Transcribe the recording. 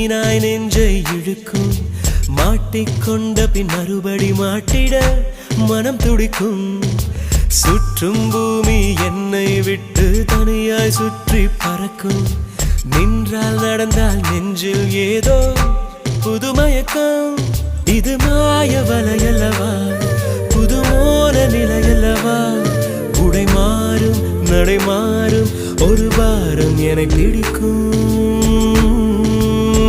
மீனாய் நெஞ்சை இழுக்கும் மாட்டிக்கொண்ட பின் மறுபடி மாட்டிட மனம் துடிக்கும் சுற்றும் பூமி என்னை விட்டு தனியாய் சுற்றி பறக்கும் நின்றால் நடந்தால் நெஞ்சில் ஏதோ புதுமயக்கம் இது மாய வலையல்லவா புதுமோன நிலையல்லவா உடை மாறும் நடை மாறும் ஒரு வாரம் என்னை பிடிக்கும்